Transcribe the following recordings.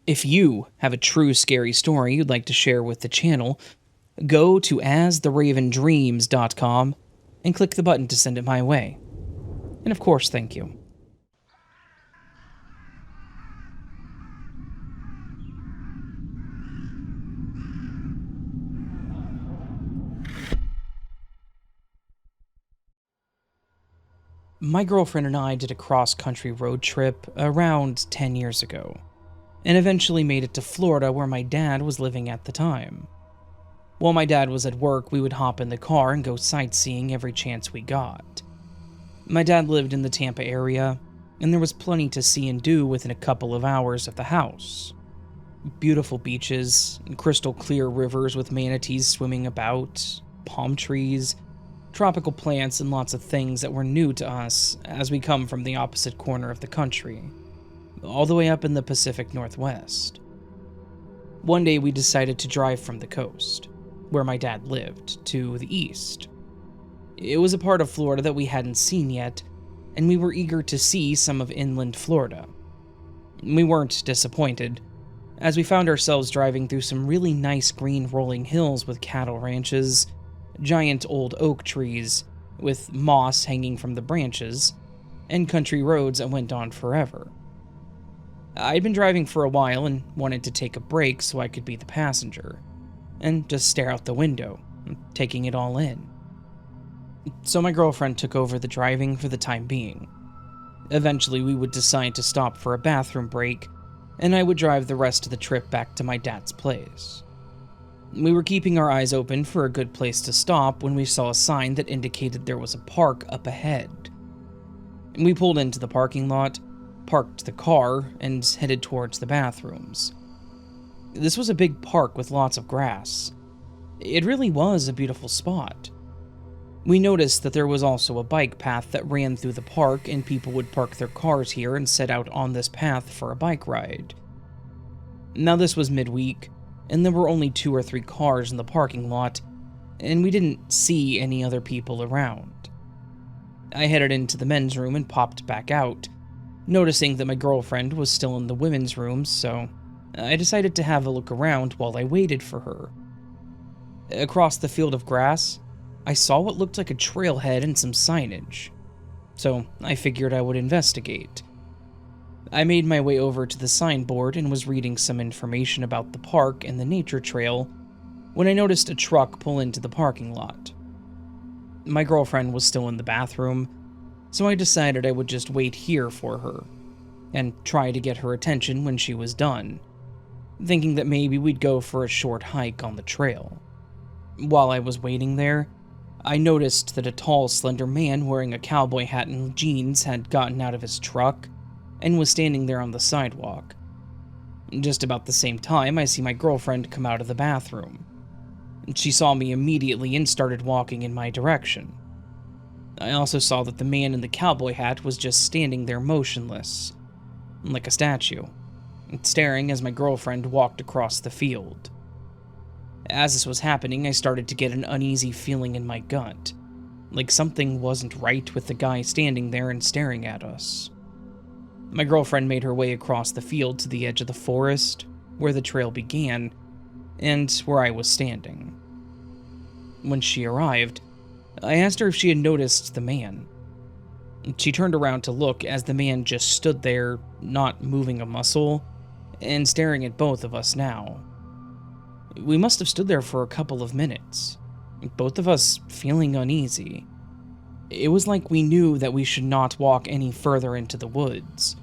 If you have a true scary story you'd like to share with the channel, go to astheravendreams.com and click the button to send it my way. And of course, thank you. My girlfriend and I did a cross-country road trip around 10 years ago, and eventually made it to Florida where my dad was living at the time. While my dad was at work, we would hop in the car and go sightseeing every chance we got. My dad lived in the Tampa area, and there was plenty to see and do within a couple of hours of the house. Beautiful beaches, crystal clear rivers with manatees swimming about, palm trees, tropical plants, and lots of things that were new to us as we come from the opposite corner of the country, all the way up in the Pacific Northwest. One day we decided to drive from the coast, where my dad lived, to the east. It was a part of Florida that we hadn't seen yet, and we were eager to see some of inland Florida. We weren't disappointed, as we found ourselves driving through some really nice green rolling hills with cattle ranches, giant old oak trees with moss hanging from the branches, and country roads that went on forever. I'd been driving for a while and wanted to take a break so I could be the passenger, and just stare out the window, taking it all in. So my girlfriend took over the driving for the time being. Eventually we would decide to stop for a bathroom break, and I would drive the rest of the trip back to my dad's place. We were keeping our eyes open for a good place to stop when we saw a sign that indicated there was a park up ahead. We pulled into the parking lot, parked the car, and headed towards the bathrooms. This was a big park with lots of grass. It really was a beautiful spot. We noticed that there was also a bike path that ran through the park, and people would park their cars here and set out on this path for a bike ride. Now this was midweek, and there were only 2 or 3 cars in the parking lot, and we didn't see any other people around. I headed into the men's room and popped back out, noticing that my girlfriend was still in the women's room, so I decided to have a look around while I waited for her. Across the field of grass, I saw what looked like a trailhead and some signage, so I figured I would investigate. I made my way over to the signboard and was reading some information about the park and the nature trail when I noticed a truck pull into the parking lot. My girlfriend was still in the bathroom, so I decided I would just wait here for her and try to get her attention when she was done, thinking that maybe we'd go for a short hike on the trail. While I was waiting there, I noticed that a tall, slender man wearing a cowboy hat and jeans had gotten out of his truck and was standing there on the sidewalk. Just about the same time, I see my girlfriend come out of the bathroom. She saw me immediately and started walking in my direction. I also saw that the man in the cowboy hat was just standing there motionless, like a statue, staring as my girlfriend walked across the field. As this was happening, I started to get an uneasy feeling in my gut, like something wasn't right with the guy standing there and staring at us. My girlfriend made her way across the field to the edge of the forest, where the trail began, and where I was standing. When she arrived, I asked her if she had noticed the man. She turned around to look as the man just stood there, not moving a muscle, and staring at both of us now. We must have stood there for a couple of minutes, both of us feeling uneasy. It was like we knew that we should not walk any further into the woods.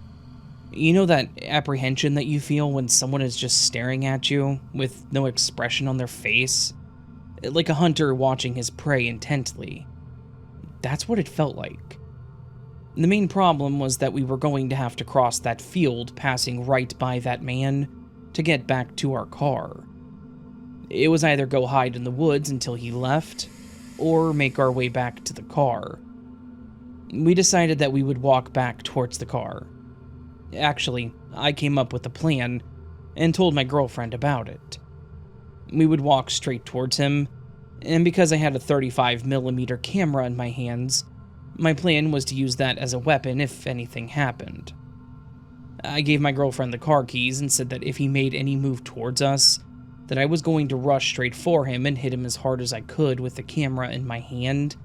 You know that apprehension that you feel when someone is just staring at you with no expression on their face? Like a hunter watching his prey intently. That's what it felt like. The main problem was that we were going to have to cross that field passing right by that man to get back to our car. It was either go hide in the woods until he left, or make our way back to the car. We decided that we would walk back towards the car. Actually, I came up with a plan and told my girlfriend about it. We would walk straight towards him, and because I had a 35mm camera in my hands, my plan was to use that as a weapon if anything happened. I gave my girlfriend the car keys and said that if he made any move towards us, that I was going to rush straight for him and hit him as hard as I could with the camera in my hand,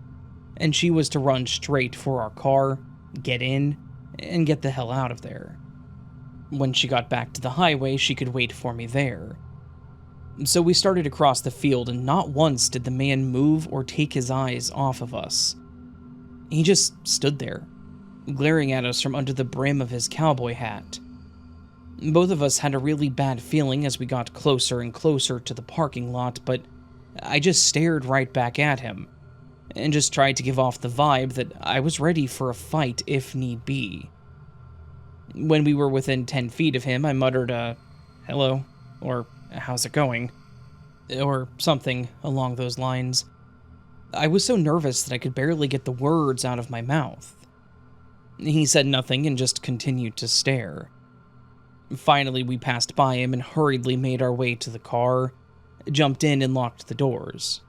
and she was to run straight for our car, get in, and get the hell out of there. When she got back to the highway, she could wait for me there. So we started across the field, and not once did the man move or take his eyes off of us. He just stood there, glaring at us from under the brim of his cowboy hat. Both of us had a really bad feeling as we got closer and closer to the parking lot, but I just stared right back at him, and just tried to give off the vibe that I was ready for a fight if need be. When we were within 10 feet of him, I muttered hello, or how's it going, or something along those lines. I was so nervous that I could barely get the words out of my mouth. He said nothing and just continued to stare. Finally, we passed by him and hurriedly made our way to the car, jumped in and locked the doors.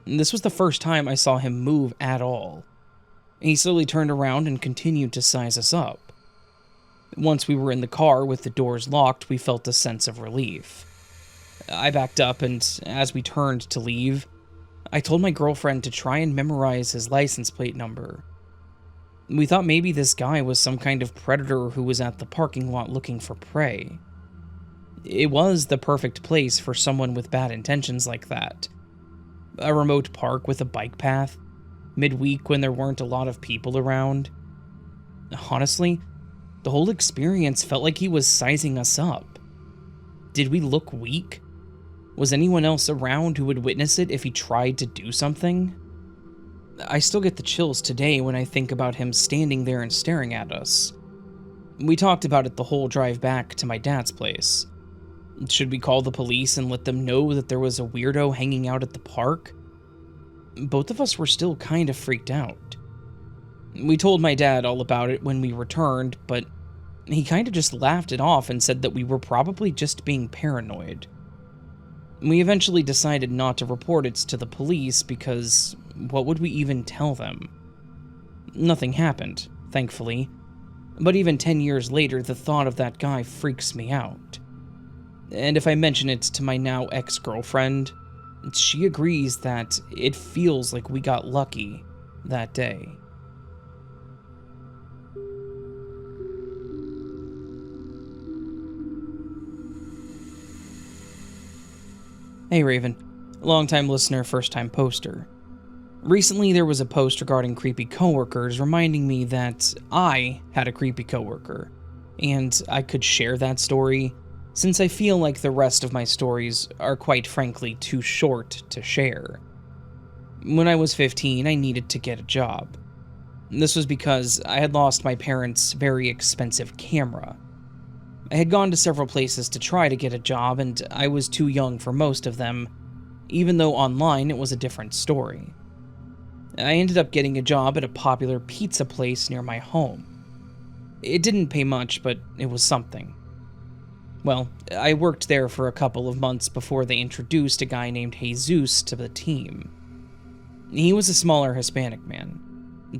This was the first time I saw him move at all. He slowly turned around and continued to size us up. Once we were in the car with the doors locked, we felt a sense of relief. I backed up, and as we turned to leave, I told my girlfriend to try and memorize his license plate number. We thought maybe this guy was some kind of predator who was at the parking lot looking for prey. It was the perfect place for someone with bad intentions like that. A remote park with a bike path, midweek when there weren't a lot of people around. Honestly, the whole experience felt like he was sizing us up. Did we look weak? Was anyone else around who would witness it if he tried to do something? I still get the chills today when I think about him standing there and staring at us. We talked about it the whole drive back to my dad's place. Should we call the police and let them know that there was a weirdo hanging out at the park? Both of us were still kind of freaked out. We told my dad all about it when we returned, but he kind of just laughed it off and said that we were probably just being paranoid. We eventually decided not to report it to the police because what would we even tell them? Nothing happened, thankfully, but even 10 years later, the thought of that guy freaks me out. And if I mention it to my now ex-girlfriend, she agrees that it feels like we got lucky that day. Hey Raven, longtime listener, first-time poster. Recently there was a post regarding creepy coworkers reminding me that I had a creepy coworker, and I could share that story since I feel like the rest of my stories are quite frankly too short to share. When I was 15, I needed to get a job. This was because I had lost my parents' very expensive camera. I had gone to several places to try to get a job, and I was too young for most of them, even though online it was a different story. I ended up getting a job at a popular pizza place near my home. It didn't pay much, but it was something. Well, I worked there for a couple of months before they introduced a guy named Jesus to the team. He was a smaller Hispanic man.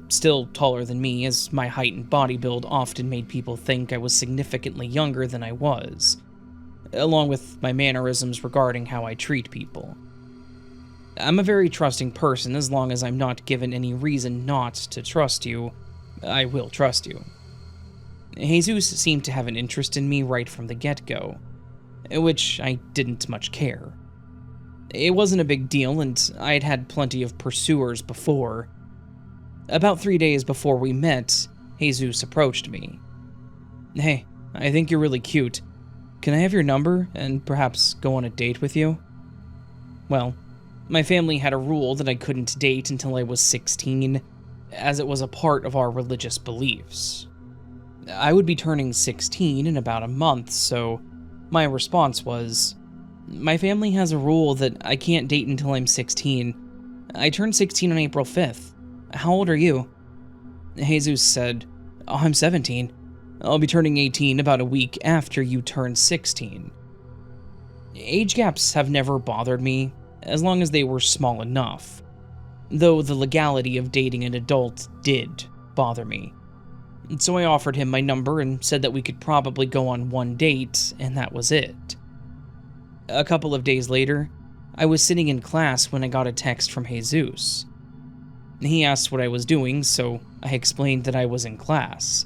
Still taller than me, as my height and body build often made people think I was significantly younger than I was, along with my mannerisms regarding how I treat people. I'm a very trusting person. As long as I'm not given any reason not to trust you, I will trust you. Jesus seemed to have an interest in me right from the get-go, which I didn't much care. It wasn't a big deal, and I had had plenty of pursuers before. About 3 days before we met, Jesus approached me. Hey, I think you're really cute. Can I have your number and perhaps go on a date with you? Well, my family had a rule that I couldn't date until I was 16, as it was a part of our religious beliefs. I would be turning 16 in about a month, so my response was, my family has a rule that I can't date until I'm 16. I turned 16 on April 5th. How old are you? Jesus said, oh, I'm 17. I'll be turning 18 about a week after you turn 16. Age gaps have never bothered me, as long as they were small enough, though the legality of dating an adult did bother me. So I offered him my number and said that we could probably go on one date, and that was it. A couple of days later, I was sitting in class when I got a text from Jesus. He asked what I was doing, so I explained that I was in class.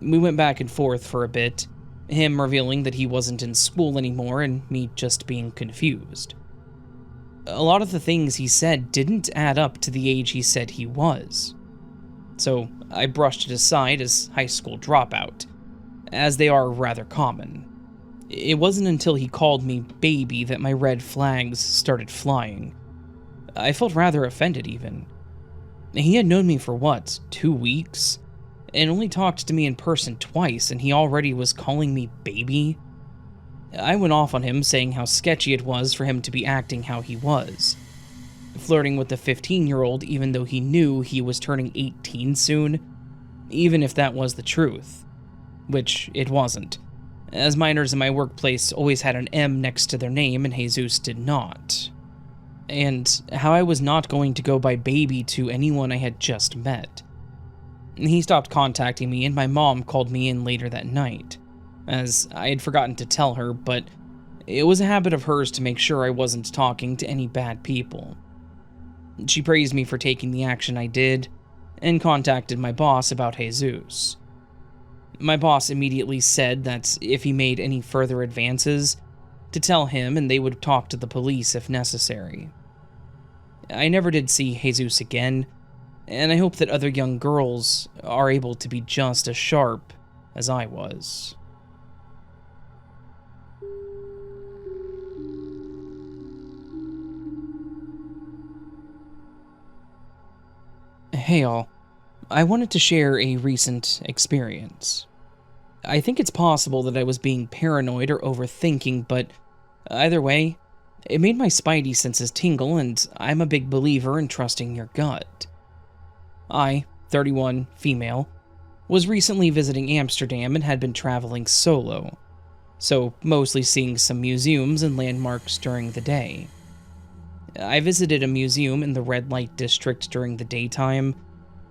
We went back and forth for a bit, him revealing that he wasn't in school anymore and me just being confused. A lot of the things he said didn't add up to the age he said he was. So I brushed it aside as high school dropout, as they are rather common. It wasn't until he called me baby that my red flags started flying. I felt rather offended even. He had known me for 2 weeks? And only talked to me in person twice, and he already was calling me baby? I went off on him, saying how sketchy it was for him to be acting how he was. Flirting with the 15-year-old even though he knew he was turning 18 soon, even if that was the truth. Which it wasn't, as minors in my workplace always had an M next to their name and Jesus did not. And how I was not going to go by baby to anyone I had just met. He stopped contacting me and my mom called me in later that night, as I had forgotten to tell her, but it was a habit of hers to make sure I wasn't talking to any bad people. She praised me for taking the action I did, and contacted my boss about Jesus. My boss immediately said that if he made any further advances, to tell him and they would talk to the police if necessary. I never did see Jesus again, and I hope that other young girls are able to be just as sharp as I was. Hey all, I wanted to share a recent experience. I think it's possible that I was being paranoid or overthinking, but either way, it made my spidey senses tingle, and I'm a big believer in trusting your gut. I, 31, female, was recently visiting Amsterdam and had been traveling solo, so mostly seeing some museums and landmarks during the day. I visited a museum in the red light district during the daytime,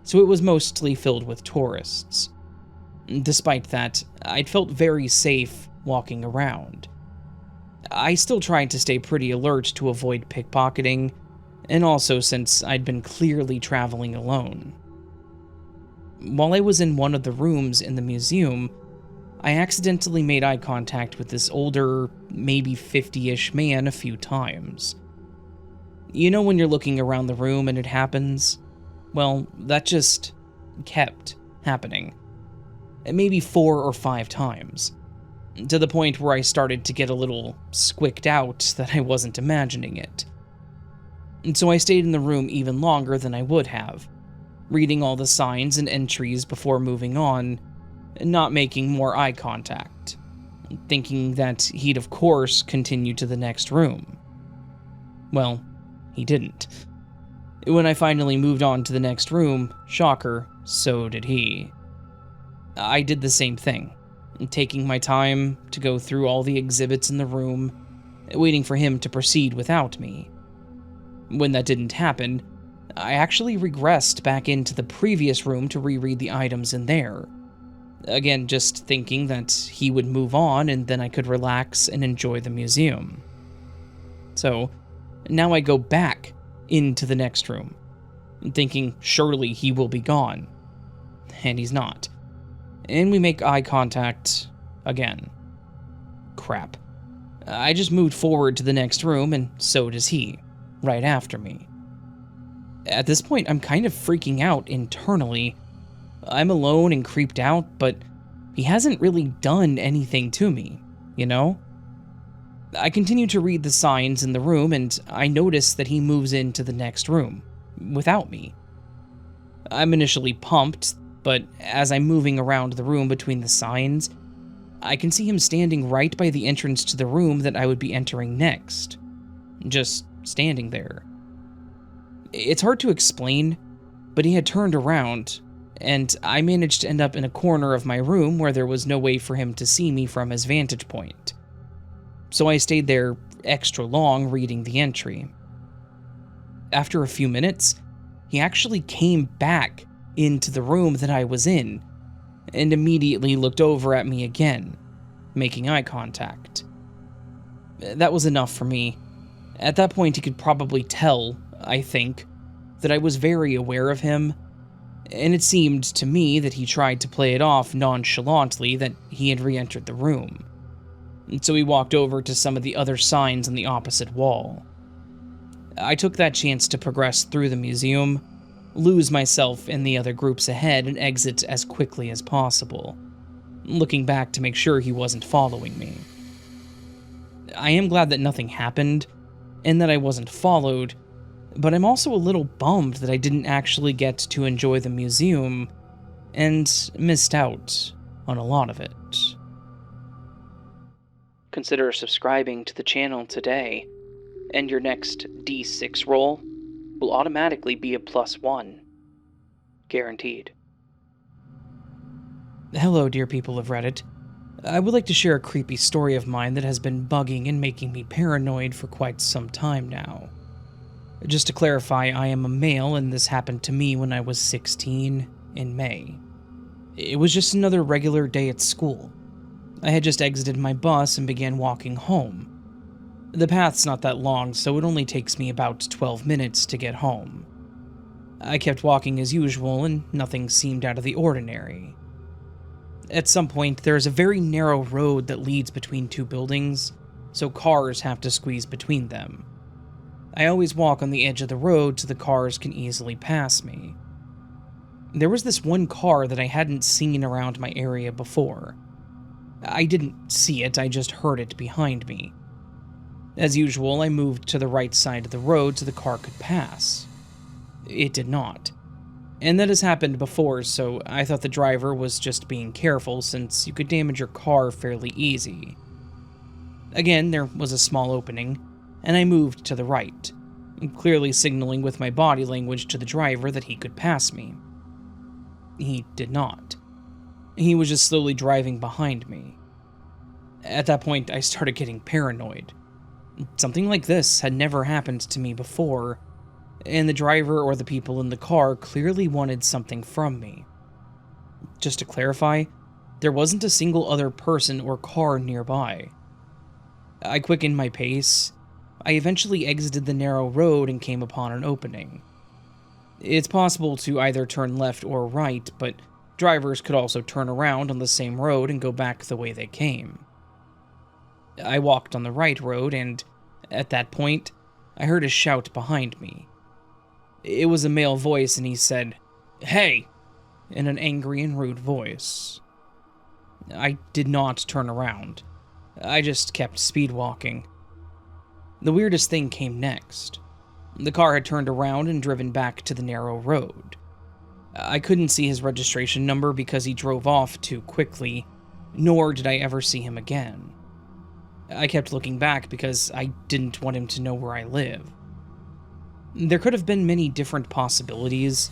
so it was mostly filled with tourists. Despite that, I'd felt very safe walking around. I still tried to stay pretty alert to avoid pickpocketing, and also since I'd been clearly traveling alone. While I was in one of the rooms in the museum, I accidentally made eye contact with this older, maybe 50-ish man a few times. You know when you're looking around the room and it happens? Well, that just kept happening. Maybe 4 or 5 times. To the point where I started to get a little squicked out that I wasn't imagining it. And so I stayed in the room even longer than I would have, reading all the signs and entries before moving on, and not making more eye contact, thinking that he'd of course continue to the next room. Well, he didn't. When I finally moved on to the next room, shocker, so did he. I did the same thing, taking my time to go through all the exhibits in the room, waiting for him to proceed without me. When that didn't happen, I actually regressed back into the previous room to reread the items in there. Again, just thinking that he would move on and then I could relax and enjoy the museum. So, now I go back into the next room, thinking surely he will be gone. And he's not. And we make eye contact again. Crap. I just moved forward to the next room, and so does he, right after me. At this point, I'm kind of freaking out internally. I'm alone and creeped out, but he hasn't really done anything to me, you know? I continue to read the signs in the room, and I notice that he moves into the next room, without me. I'm initially pumped, but as I'm moving around the room between the signs, I can see him standing right by the entrance to the room that I would be entering next. Just standing there. It's hard to explain, but he had turned around, and I managed to end up in a corner of my room where there was no way for him to see me from his vantage point. So I stayed there extra long reading the entry. After a few minutes, he actually came back into the room that I was in, and immediately looked over at me again, making eye contact. That was enough for me. At that point, he could probably tell, I think, that I was very aware of him, and it seemed to me that he tried to play it off nonchalantly that he had re-entered the room. And so he walked over to some of the other signs on the opposite wall. I took that chance to progress through the museum, lose myself in the other groups ahead, and exit as quickly as possible, looking back to make sure he wasn't following me. I am glad that nothing happened, and that I wasn't followed, but I'm also a little bummed that I didn't actually get to enjoy the museum, and missed out on a lot of it. Consider subscribing to the channel today, and your next D6 roll will automatically be a +1. Guaranteed. Hello, dear people of Reddit. I would like to share a creepy story of mine that has been bugging and making me paranoid for quite some time now. Just to clarify, I am a male, and this happened to me when I was 16 in May. It was just another regular day at school. I had just exited my bus and began walking home. The path's not that long, so it only takes me about 12 minutes to get home. I kept walking as usual, and nothing seemed out of the ordinary. At some point, there is a very narrow road that leads between two buildings, so cars have to squeeze between them. I always walk on the edge of the road so the cars can easily pass me. There was this one car that I hadn't seen around my area before. I didn't see it, I just heard it behind me. As usual, I moved to the right side of the road so the car could pass. It did not. And that has happened before, so I thought the driver was just being careful since you could damage your car fairly easy. Again, there was a small opening, and I moved to the right, clearly signaling with my body language to the driver that he could pass me. He did not. He was just slowly driving behind me. At that point, I started getting paranoid. Something like this had never happened to me before, and the driver or the people in the car clearly wanted something from me. Just to clarify, there wasn't a single other person or car nearby. I quickened my pace. I eventually exited the narrow road and came upon an opening. It's possible to either turn left or right, but drivers could also turn around on the same road and go back the way they came. I walked on the right road, and at that point, I heard a shout behind me. It was a male voice, and he said, "Hey!" in an angry and rude voice. I did not turn around. I just kept speed walking. The weirdest thing came next. The car had turned around and driven back to the narrow road. I couldn't see his registration number because he drove off too quickly, nor did I ever see him again. I kept looking back because I didn't want him to know where I live. There could have been many different possibilities.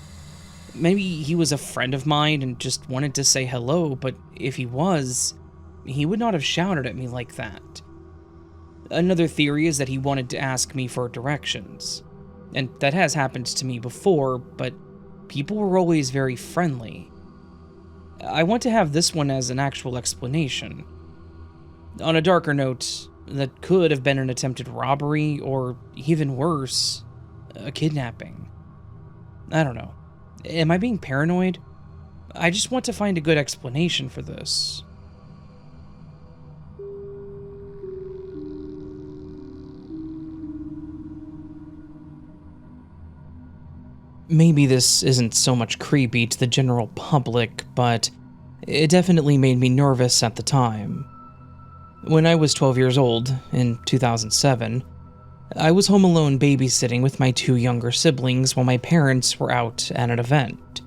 Maybe he was a friend of mine and just wanted to say hello, but if he was, he would not have shouted at me like that. Another theory is that he wanted to ask me for directions, and that has happened to me before, but people were always very friendly. I want to have this one as an actual explanation. On a darker note, that could have been an attempted robbery, or even worse, a kidnapping. I don't know. Am I being paranoid? I just want to find a good explanation for this. Maybe this isn't so much creepy to the general public, but it definitely made me nervous at the time. When I was 12 years old, in 2007, I was home alone babysitting with my two younger siblings while my parents were out at an event.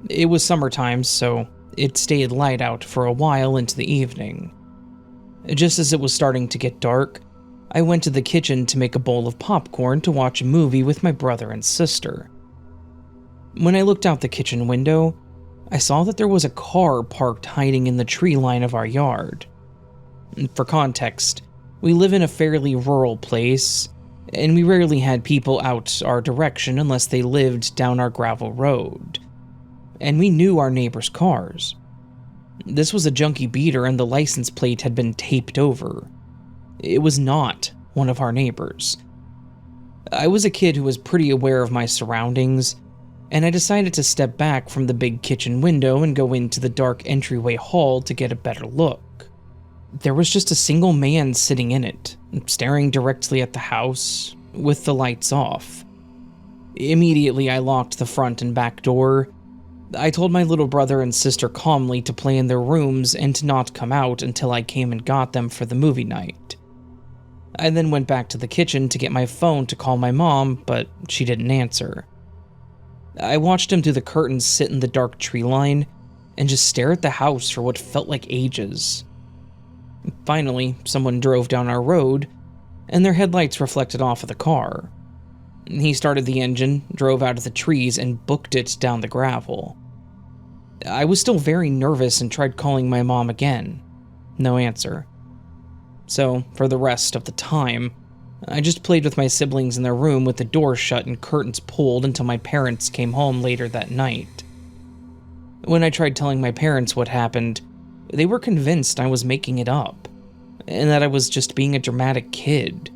It was summertime, so it stayed light out for a while into the evening. Just as it was starting to get dark, I went to the kitchen to make a bowl of popcorn to watch a movie with my brother and sister. When I looked out the kitchen window, I saw that there was a car parked hiding in the tree line of our yard. For context, we live in a fairly rural place, and we rarely had people out our direction unless they lived down our gravel road. And we knew our neighbors' cars. This was a junky beater and the license plate had been taped over. It was not one of our neighbors. I was a kid who was pretty aware of my surroundings, and I decided to step back from the big kitchen window and go into the dark entryway hall to get a better look. There was just a single man sitting in it, staring directly at the house, with the lights off. Immediately, I locked the front and back door. I told my little brother and sister calmly to play in their rooms and to not come out until I came and got them for the movie night. I then went back to the kitchen to get my phone to call my mom, but she didn't answer. I watched him through the curtains sit in the dark tree line and just stare at the house for what felt like ages. Finally, someone drove down our road, and their headlights reflected off of the car. He started the engine, drove out of the trees, and booked it down the gravel. I was still very nervous and tried calling my mom again. No answer. So, for the rest of the time, I just played with my siblings in their room with the door shut and curtains pulled until my parents came home later that night. When I tried telling my parents what happened, they were convinced I was making it up, and that I was just being a dramatic kid.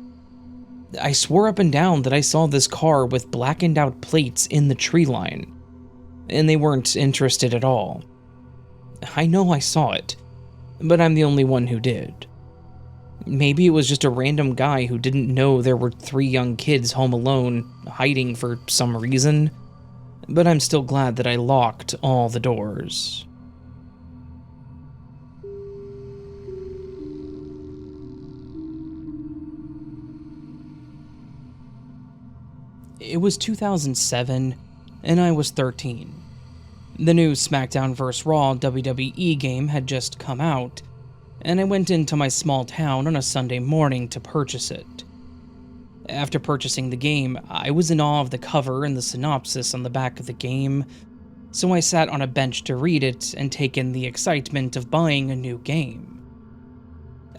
I swore up and down that I saw this car with blackened out plates in the tree line, and they weren't interested at all. I know I saw it, but I'm the only one who did. Maybe it was just a random guy who didn't know there were 3 young kids home alone, hiding for some reason, but I'm still glad that I locked all the doors. It was 2007, and I was 13. The new SmackDown vs. Raw WWE game had just come out, and I went into my small town on a Sunday morning to purchase it. After purchasing the game, I was in awe of the cover and the synopsis on the back of the game, so I sat on a bench to read it and take in the excitement of buying a new game.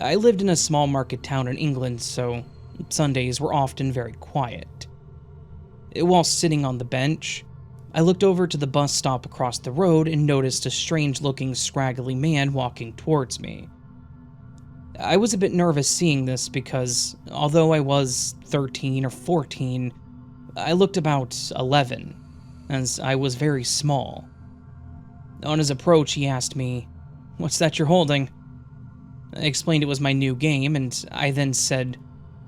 I lived in a small market town in England, so Sundays were often very quiet. While sitting on the bench, I looked over to the bus stop across the road and noticed a strange-looking, scraggly man walking towards me. I was a bit nervous seeing this because, although I was 13 or 14, I looked about 11, as I was very small. On his approach, he asked me, "What's that you're holding?" I explained it was my new game, and I then said,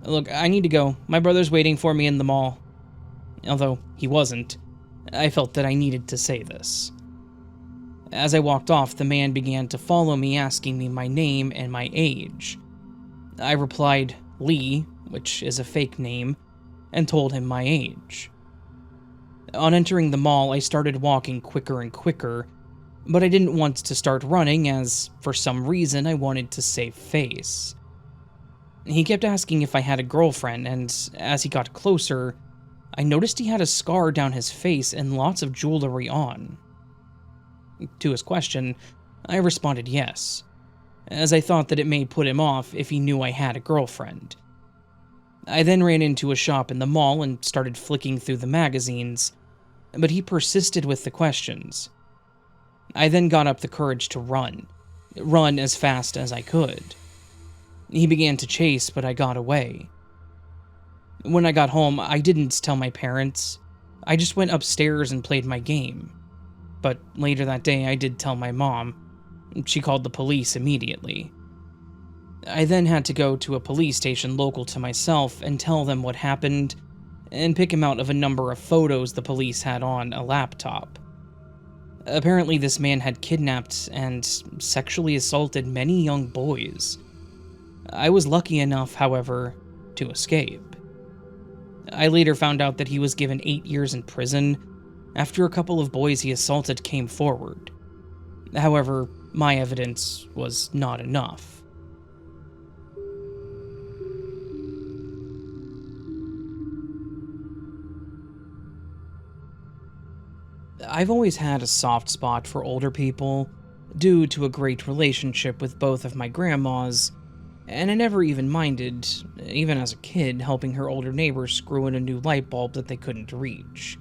"Look, I need to go. My brother's waiting for me in the mall." Although he wasn't, I felt that I needed to say this. As I walked off, the man began to follow me, asking me my name and my age. I replied, Lee, which is a fake name, and told him my age. On entering the mall, I started walking quicker and quicker, but I didn't want to start running as, for some reason, I wanted to save face. He kept asking if I had a girlfriend, and as he got closer, I noticed he had a scar down his face and lots of jewelry on. To his question, I responded yes, as I thought that it may put him off if he knew I had a girlfriend. I then ran into a shop in the mall and started flicking through the magazines, but he persisted with the questions. I then got up the courage to run as fast as I could. He began to chase, but I got away. When I got home, I didn't tell my parents. I just went upstairs and played my game. But later that day, I did tell my mom. She called the police immediately. I then had to go to a police station local to myself and tell them what happened, and pick him out of a number of photos the police had on a laptop. Apparently, this man had kidnapped and sexually assaulted many young boys. I was lucky enough, however, to escape. I later found out that he was given 8 years in prison after a couple of boys he assaulted came forward. However, my evidence was not enough. I've always had a soft spot for older people, due to a great relationship with both of my grandmas, and I never even minded, even as a kid, helping her older neighbors screw in a new light bulb that they couldn't reach.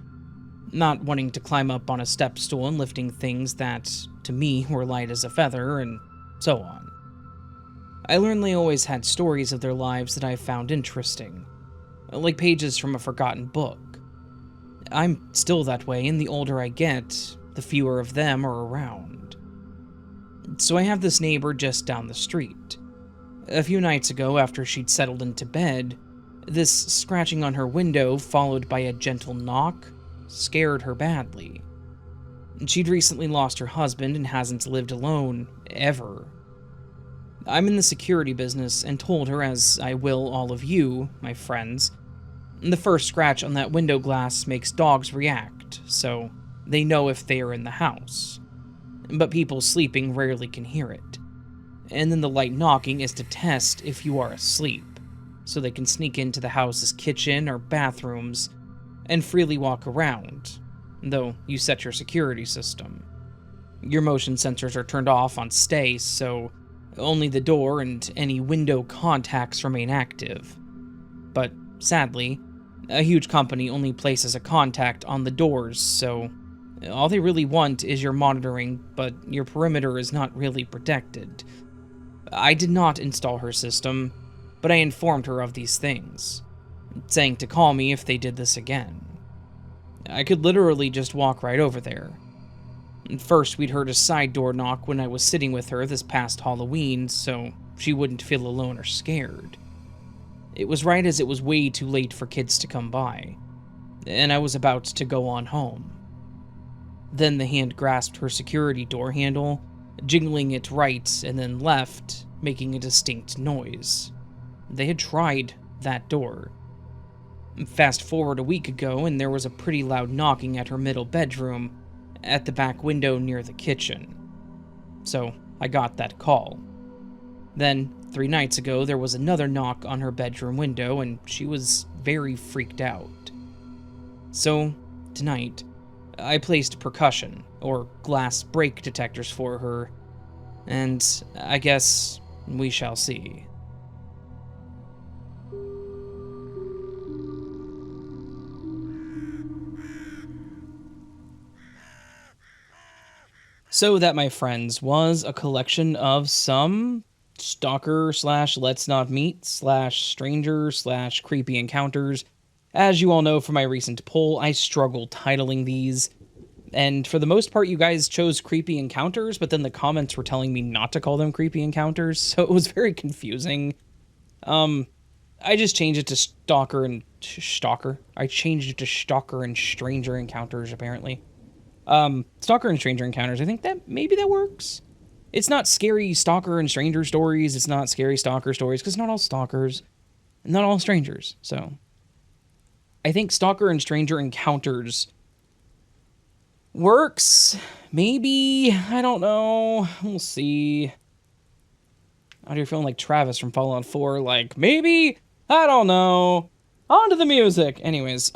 Not wanting to climb up on a step stool and lifting things that, to me were light as a feather, and so on. I learned they always had stories of their lives that I found interesting, like pages from a forgotten book. I'm still that way, and the older I get, the fewer of them are around. So I have this neighbor just down the street. A few nights ago, after she'd settled into bed, this scratching on her window, followed by a gentle knock, scared her badly. She'd recently lost her husband and hasn't lived alone, ever. I'm in the security business and told her, as I will all of you, my friends, the first scratch on that window glass makes dogs react, so they know if they are in the house. But people sleeping rarely can hear it. And then the light knocking is to test if you are asleep, so they can sneak into the house's kitchen or bathrooms and freely walk around, though you set your security system. Your motion sensors are turned off on stay, so only the door and any window contacts remain active. But sadly, a huge company only places a contact on the doors, so all they really want is your monitoring, but your perimeter is not really protected. I did not install her system, but I informed her of these things, saying to call me if they did this again. I could literally just walk right over there. First, we'd heard a side door knock when I was sitting with her this past Halloween, so she wouldn't feel alone or scared. It was right as it was way too late for kids to come by, and I was about to go on home. Then the hand grasped her security door handle, jiggling it right and then left, making a distinct noise. They had tried that door. Fast forward a week ago, and there was a pretty loud knocking at her middle bedroom, at the back window near the kitchen. So I got that call. Then, 3 nights ago, there was another knock on her bedroom window, and she was very freaked out. So, tonight, I placed percussion, or glass break detectors for her, and I guess we shall see. So that, my friends, was a collection of some stalker / let's not meet / stranger / creepy encounters. As you all know from my recent poll, I struggled titling these, and for the most part you guys chose creepy encounters, but then the comments were telling me not to call them creepy encounters, so it was very confusing. I just changed it to stalker. I changed it to stalker and stranger encounters, apparently. Stalker and stranger encounters, I think that maybe that works. It's not scary stalker and stranger stories, it's not scary stalker stories, because not all stalkers, not all strangers, so I think stalker and stranger encounters works, maybe, I don't know, we'll see. Out here feeling like Travis from Fallout 4, like, maybe, I don't know, on to the music. Anyways,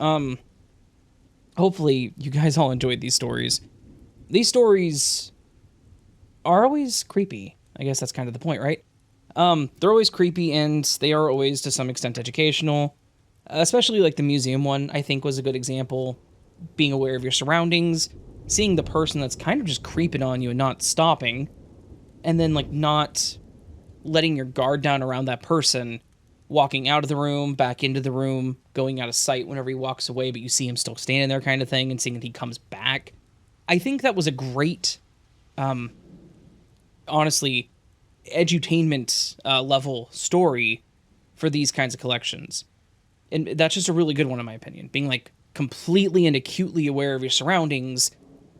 hopefully you guys all enjoyed these stories. These stories are always creepy. I guess that's kind of the point, right? They're always creepy, and they are always, to some extent, educational. Especially, like, the museum one, I think, was a good example. Being aware of your surroundings, seeing the person that's kind of just creeping on you and not stopping, and then, like, not letting your guard down around that person, walking out of the room, back into the room, going out of sight whenever he walks away, but you see him still standing there kind of thing, and seeing that he comes back. I think that was a great, honestly, edutainment level story for these kinds of collections. And that's just a really good one in my opinion. Being like completely and acutely aware of your surroundings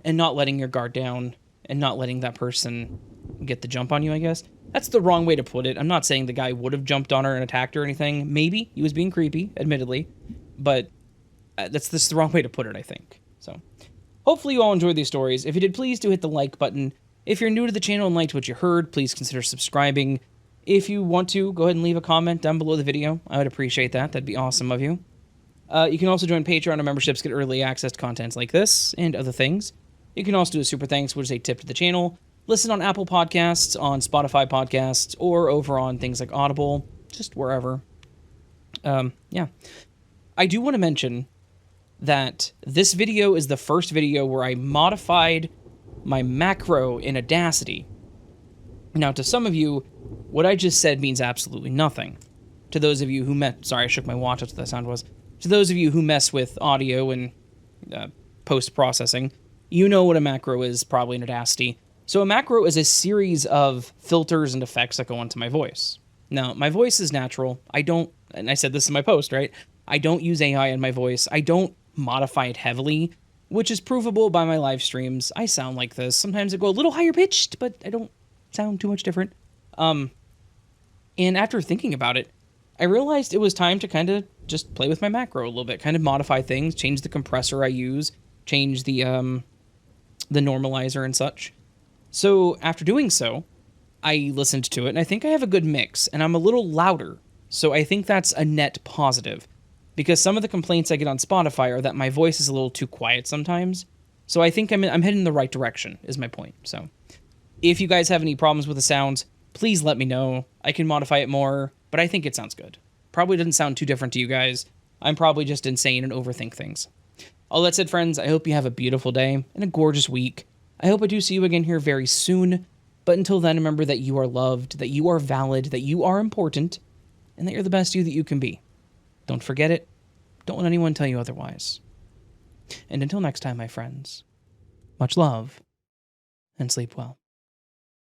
and not letting your guard down and not letting that person get the jump on you, I guess. That's the wrong way to put it. I'm not saying the guy would have jumped on her and attacked her or anything. Maybe he was being creepy, admittedly, but that's the wrong way to put it, I think. So hopefully you all enjoyed these stories. If you did, please do hit the like button. If you're new to the channel and liked what you heard, please consider subscribing. If you want to, go ahead and leave a comment down below the video. I would appreciate that. That'd be awesome of you. You can also join Patreon or memberships, get early access to contents like this and other things. You can also do a super thanks, which is a tip to the channel. Listen on Apple Podcasts, on Spotify Podcasts, or over on things like Audible, just wherever. Yeah. I do want to mention that this video is the first video where I modified my macro in Audacity. Now, to some of you, what I just said means absolutely nothing. To those of you who sorry, I shook my watch, that's what that sound was. To those of you who mess with audio and post-processing, you know what a macro is probably in Audacity. So a macro is a series of filters and effects that go onto my voice. Now, my voice is natural. I don't, and I said this in my post, right? I don't use AI in my voice. I don't modify it heavily, which is provable by my live streams. I sound like this. Sometimes I go a little higher pitched, but I don't sound too much different. And after thinking about it, I realized it was time to kind of just play with my macro a little bit, kind of modify things, change the compressor I use, change the normalizer and such. So after doing so, I listened to it, and I think I have a good mix, and I'm a little louder, so I think that's a net positive, because some of the complaints I get on Spotify are that my voice is a little too quiet sometimes, so I think I'm heading in the right direction, is my point. So if you guys have any problems with the sounds, please let me know. I can modify it more, but I think it sounds good. Probably doesn't sound too different to you guys. I'm probably just insane and overthink things. All that said, friends, I hope you have a beautiful day and a gorgeous week. I hope I do see you again here very soon. But until then, remember that you are loved, that you are valid, that you are important, and that you're the best you that you can be. Don't forget it. Don't let anyone tell you otherwise. And until next time, my friends, much love, and sleep well.